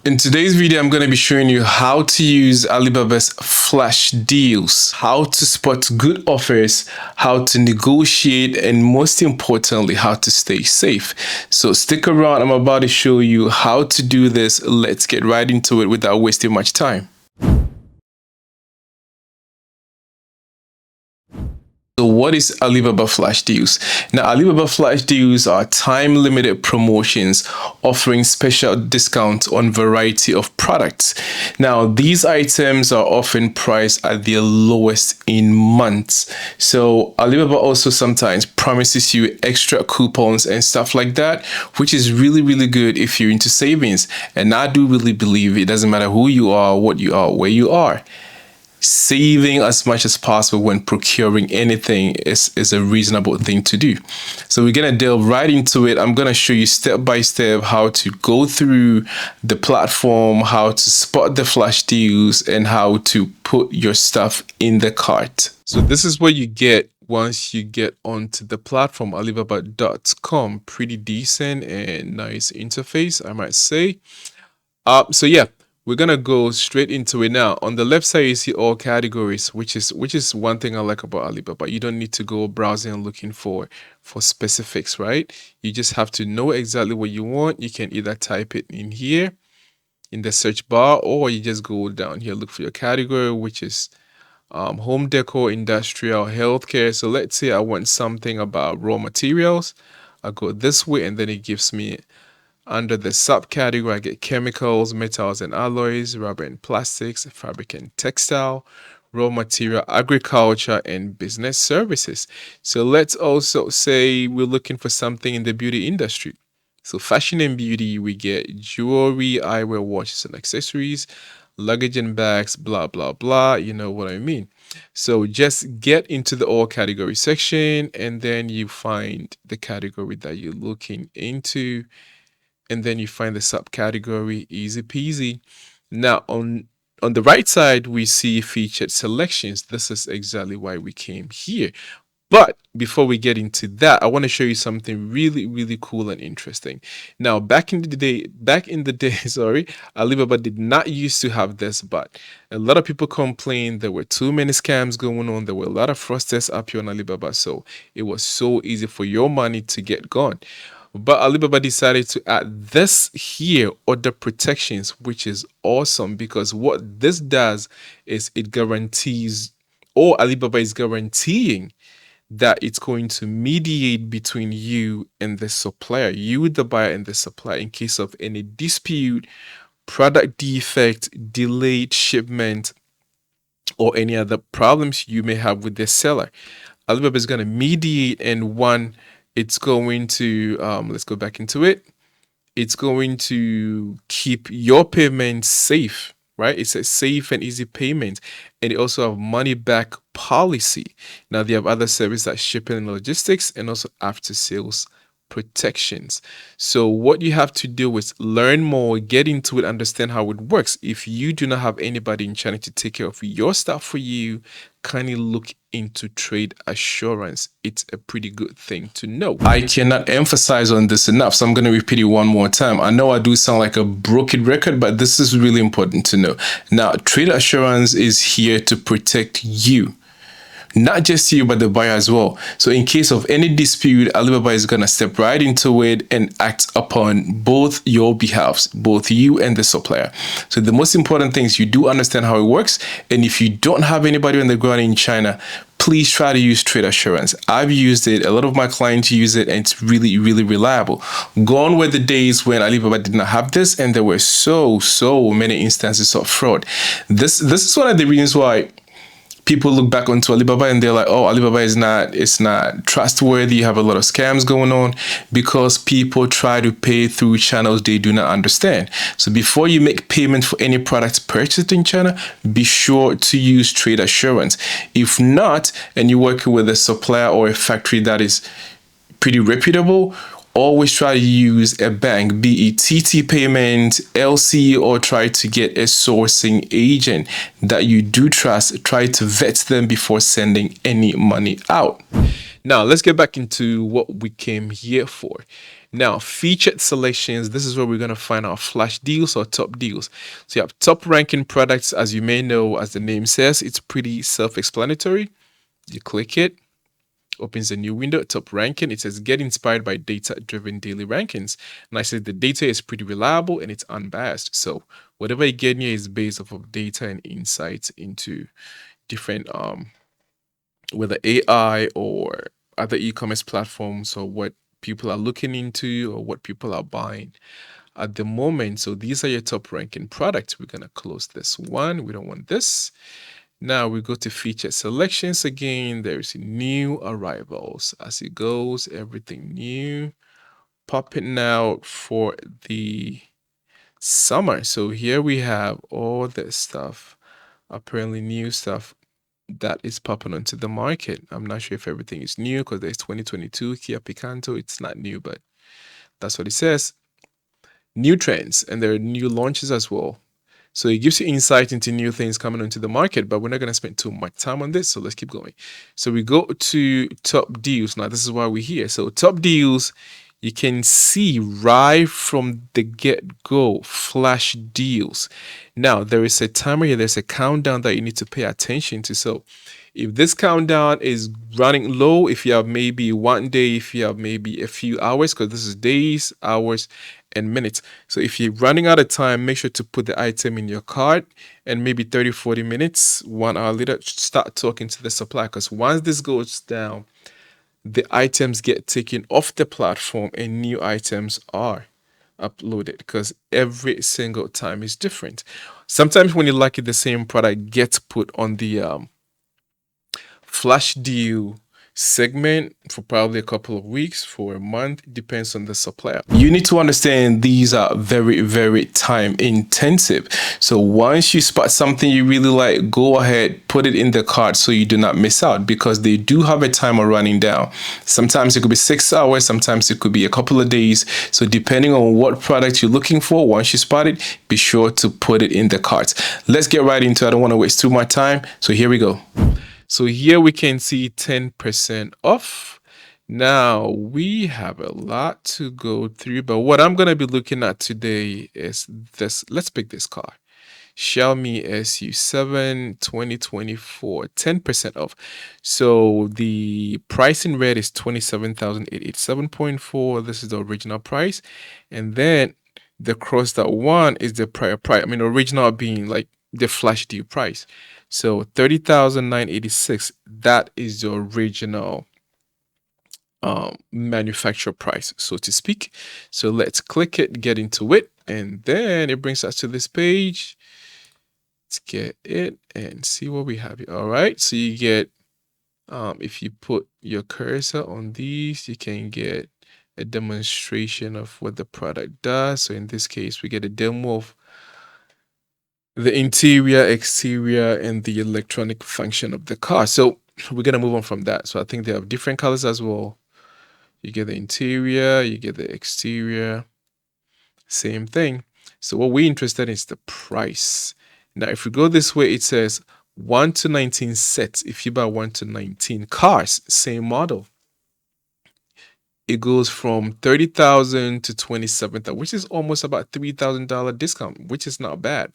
In today's video, I'm going to be showing you how to use Alibaba's flash deals, how to spot good offers, how to negotiate, and most importantly, how to stay safe. So stick around. I'm about to show you how to do this. Let's get right into it without wasting much time. So what is Alibaba Flash Deals? Now, Alibaba Flash Deals are time-limited promotions offering special discounts on variety of products. Now, these items are often priced at their lowest in months. So Alibaba also sometimes promises you extra coupons and stuff like that, which is really good if you're into savings. And I do really believe it doesn't matter who you are, what you are, where you are. Saving as much as possible when procuring anything is a reasonable thing to do. So we're going to delve right into it. I'm going to show you step by step how to go through the platform, how to spot the flash deals, and how to put your stuff in the cart. So this is what you get once you get onto the platform, alibaba.com. Pretty decent and nice interface, I might say. So yeah, we're gonna go straight into it now. On the left side, you see all categories, which is one thing I like about Alibaba. You don't need to go browsing and looking for specifics, right? You just have to know exactly what you want. You can either type it in here in the search bar, or you just go down here, look for your category, which is home decor, industrial, healthcare. So let's say I want something about raw materials. I go this way, and then it gives me under the subcategory, I get chemicals, metals and alloys, rubber and plastics, fabric and textile, raw material, agriculture, and business services. So let's also say we're looking for something in the beauty industry. So fashion and beauty, we get jewelry, eyewear, watches and accessories, luggage and bags, blah, blah, blah. You know what I mean? So just get into the all category section, and then you find the category that you're looking into. And then you find the subcategory, easy peasy. Now on the right side, we see featured selections. This is exactly why we came here. But before we get into that, I want to show you something really cool and interesting. Now, back in the day, sorry, Alibaba did not used to have this, but a lot of people complained there were too many scams going on. There were a lot of fraudsters up here on Alibaba, so it was so easy for your money to get gone. But Alibaba decided to add this here, order protections, which is awesome, because what this does is it guarantees, or Alibaba is guaranteeing, that it's going to mediate between you and the supplier, you the buyer and the supplier, in case of any dispute, product defect, delayed shipment, or any other problems you may have with the seller. Alibaba is going to mediate, and it's going to, let's go back into it. It's going to keep your payment safe, right? It's a safe and easy payment. And they also have money back policy. Now they have other services like shipping and logistics, and also after sales protections. So what you have to do is learn more, get into it, understand how it works. If you do not have anybody in China to take care of your stuff for you, kindly look into trade assurance. It's a pretty good thing to know. I cannot emphasize on this enough, so I'm going to repeat it one more time. I know I do sound like a broken record, but this is really important to know. Now, trade assurance is here to protect you. Not just you, but the buyer as well. So in case of any dispute, Alibaba is going to step right into it and act upon both your behalves, both you and the supplier. So the most important thing is you do understand how it works. And if you don't have anybody on the ground in China, please try to use trade assurance. I've used it. A lot of my clients use it, and it's really reliable. Gone were the days when Alibaba did not have this, and there were so many instances of fraud. This is one of the reasons why people look back onto Alibaba and they're like, oh, Alibaba is not trustworthy. You have a lot of scams going on, because people try to pay through channels they do not understand. So before you make payment for any products purchased in China, be sure to use trade assurance. If not, and you're working with a supplier or a factory that is pretty reputable, always try to use a bank, be it TT Payment, LC, or try to get a sourcing agent that you do trust. Try to vet them before sending any money out. Now, let's get back into what we came here for. Now, featured selections, this is where we're going to find our flash deals or top deals. So you have top ranking products. As you may know, as the name says, it's pretty self-explanatory. You click it, opens a new window, top ranking. It says get inspired by data-driven daily rankings. And I said the data is pretty reliable and it's unbiased. So whatever you get here is based off of data and insights into different whether AI or other e-commerce platforms or what people are looking into or what people are buying at the moment. So these are your top ranking products. We're going to close this one. We don't want this. Now we go to feature selections again. There's new arrivals. As it goes, everything new popping out for the summer. So here we have all this stuff, apparently new stuff that is popping onto the market. I'm not sure if everything is new because there's 2022 Kia Picanto. It's not new, but that's what it says. New trends, and there are new launches as well. So it gives you insight into new things coming onto the market, but we're not going to spend too much time on this. So let's keep going. So we go to top deals. Now, this is why we're here. So top deals, you can see right from the get-go, flash deals. Now, there is a timer here. There's a countdown that you need to pay attention to. So if this countdown is running low, if you have maybe one day, if you have maybe a few hours, because this is days, hours, and minutes. So if you're running out of time, make sure to put the item in your cart and maybe 30, 40 minutes, 1 hour later, start talking to the supplier. Because once this goes down, the items get taken off the platform and new items are uploaded because every single time is different. Sometimes when you like it, the same product gets put on the flash deal segment for probably a couple of weeks, for a month. It depends on the supplier. You need to understand these are very, very time intensive. So once you spot something you really like, go ahead, put it in the cart so you do not miss out, because they do have a timer running down. Sometimes it could be 6 hours, sometimes it could be a couple of days. So depending on what product you're looking for, once you spot it, be sure to put it in the cart. Let's get right into it. I don't want to waste too much time. So here we go. So here we can see 10% off. Now we have a lot to go through, but what I'm going to be looking at today is this. Let's pick this car. Xiaomi SU7 2024, 10% off. So the price in red is 27,887.4. This is the original price. And then the crossed out one is the prior price. I mean, original being like the flash deal price. So 30,986, that is the original manufacturer price, so to speak. So let's click it, get into it, and then it brings us to this page. Let's get it and see what we have here. All right, so you get if you put your cursor on these, you can get a demonstration of what the product does. So in this case, we get a demo of the interior, exterior, and the electronic function of the car. So we're going to move on from that. So I think they have different colors as well. You get the interior, you get the exterior, same thing. So what we're interested in is the price. Now, if we go this way, it says 1 to 19 sets. If you buy 1 to 19 cars, same model, it goes from 30,000 to 27,000, which is almost about $3,000 discount, which is not bad.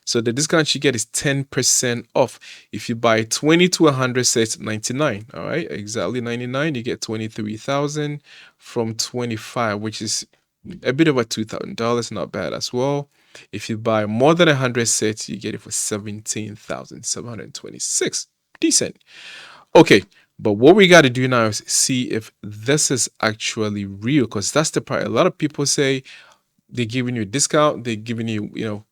So the discount you get is 10% off. If you buy 20 to 100 sets, 99. All right, exactly 99. You get 23,000 from 25, which is a bit over $2,000. Not bad as well. If you buy more than 100 sets, you get it for 17,726. Decent. Okay. But what we got to do now is see if this is actually real, because that's the part. A lot of people say they're giving you a discount, they're giving you,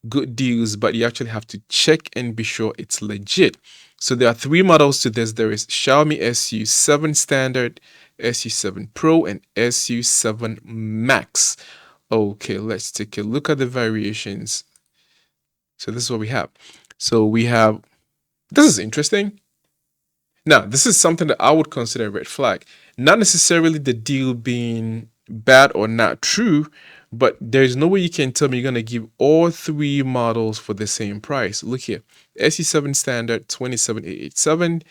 good deals, but you actually have to check and be sure it's legit. So there are 3 models to this. There is Xiaomi SU7 Standard, SU7 Pro, and SU7 Max. Okay, let's take a look at the variations. So this is what we have. So we have, this is interesting. Now, this is something that I would consider a red flag. Not necessarily the deal being bad or not true, but there's no way you can tell me you're going to give all 3 models for the same price. Look here. SE7 Standard, 27,887.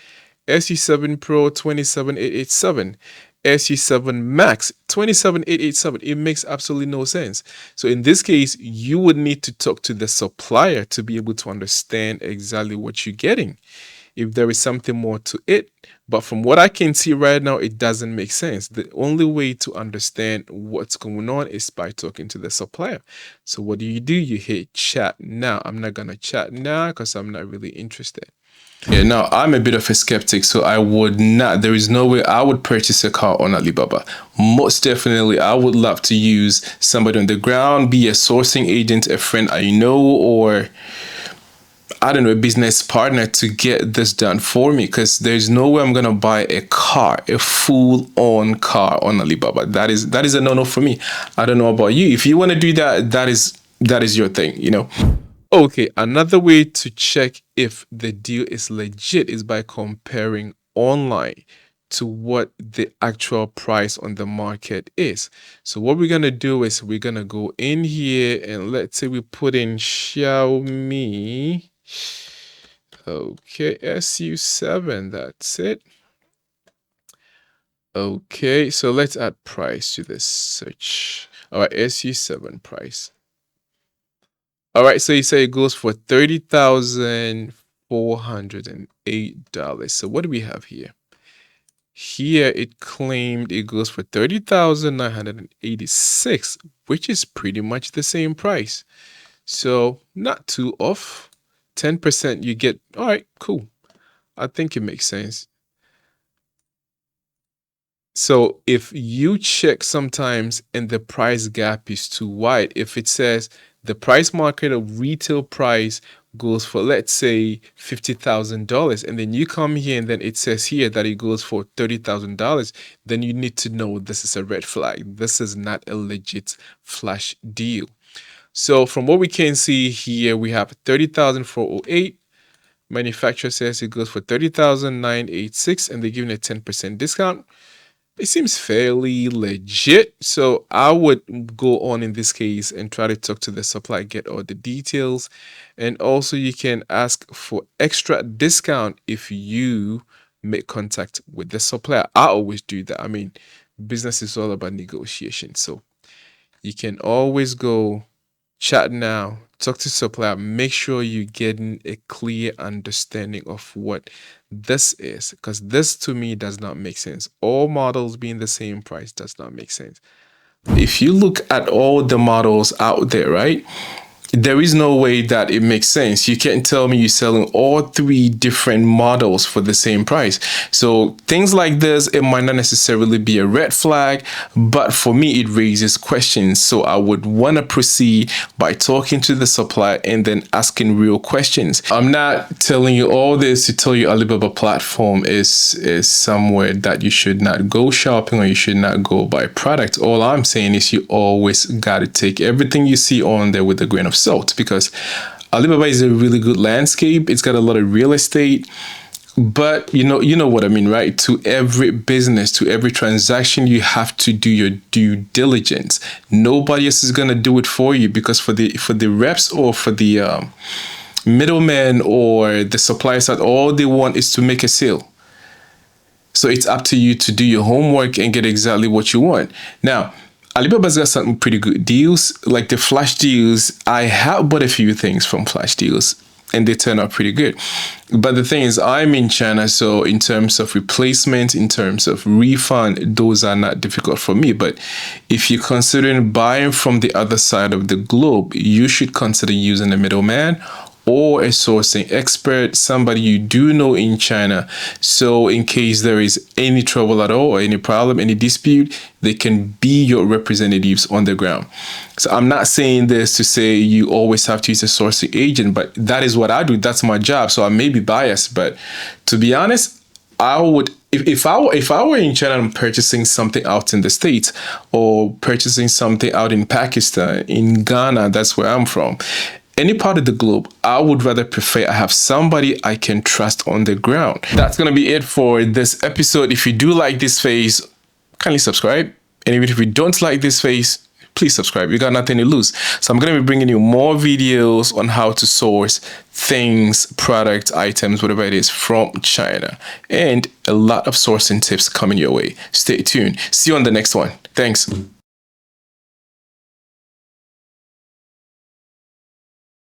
SE7 Pro, 27,887. SU7 Max 27887. It makes absolutely no sense. So in this case, you would need to talk to the supplier to be able to understand exactly what you're getting, if there is something more to it. But from what I can see right now, it doesn't make sense. The only way to understand what's going on is by talking to the supplier. So what do? You hit chat now. I'm not gonna chat now because I'm not really interested. Yeah, now I'm a bit of a skeptic, so I would not, there is no way I would purchase a car on Alibaba. Most definitely, I would love to use somebody on the ground, be a sourcing agent, a friend I know, or I don't know, a business partner to get this done for me, because there's no way I'm gonna buy a car, a full-on car on Alibaba. That is a no-no for me. I don't know about you. If you want to do that, that is your thing, you know. Okay, another way to check if the deal is legit is by comparing online to what the actual price on the market is. So what we're gonna do is we're gonna go in here and let's say we put in Xiaomi. Okay, SU7, that's it. Okay, so let's add price to this search. All right, SU7 price. All right, so you say it goes for $30,408. So what do we have here? Here it claimed it goes for $30,986, which is pretty much the same price. So not too off. 10% you get. All right, cool. I think it makes sense. So if you check sometimes and the price gap is too wide, if it says the price market of retail price goes for, let's say, $50,000, and then you come here and then it says here that it goes for $30,000, then you need to know this is a red flag. This is not a legit flash deal. So from what we can see here, we have 30,408. Manufacturer says it goes for 30,986, and they're giving a 10% discount. It seems fairly legit, so I would go on in this case and try to talk to the supplier, get all the details, and also you can ask for extra discount if you make contact with the supplier. I always do that. I mean, business is all about negotiation, so you can always go chat now, talk to supplier, make sure you're getting a clear understanding of what this is, because this to me does not make sense. All models being the same price does not make sense. If you look at all the models out there, right, there is no way that it makes sense. You can't tell me you're selling all three different models for the same price. So things like this, it might not necessarily be a red flag, but for me, it raises questions. So I would want to proceed by talking to the supplier and then asking real questions. I'm not telling you all this to tell you Alibaba platform is somewhere that you should not go shopping or you should not go buy products. All I'm saying is you always got to take everything you see on there with a grain of salt, because Alibaba is a really good landscape. It's got a lot of real estate, but you know what I mean, right? To every business, to every transaction, you have to do your due diligence. Nobody else is gonna do it for you, because for the reps or for the middlemen or the supplier side, all they want is to make a sale. So it's up to you to do your homework and get exactly what you want. Now, Alibaba's got some pretty good deals, like the flash deals. I have bought a few things from flash deals and they turn out pretty good. But the thing is, I'm in China, so in terms of replacement, in terms of refund, those are not difficult for me. But if you're considering buying from the other side of the globe, you should consider using a middleman or a sourcing expert, somebody you do know in China. So in case there is any trouble at all or any problem, any dispute, they can be your representatives on the ground. So I'm not saying this to say you always have to use a sourcing agent, but that is what I do. That's my job. So I may be biased, but to be honest, I would, if I were in China and purchasing something out in the States or purchasing something out in Pakistan, in Ghana, that's where I'm from, any part of the globe, I would rather prefer I have somebody I can trust on the ground. That's going to be it for this episode. If you do like this phase, kindly subscribe. And even if you don't like this phase, please subscribe. You got nothing to lose. So I'm going to be bringing you more videos on how to source things, products, items, whatever it is from China, and a lot of sourcing tips coming your way. Stay tuned. See you on the next one. Thanks.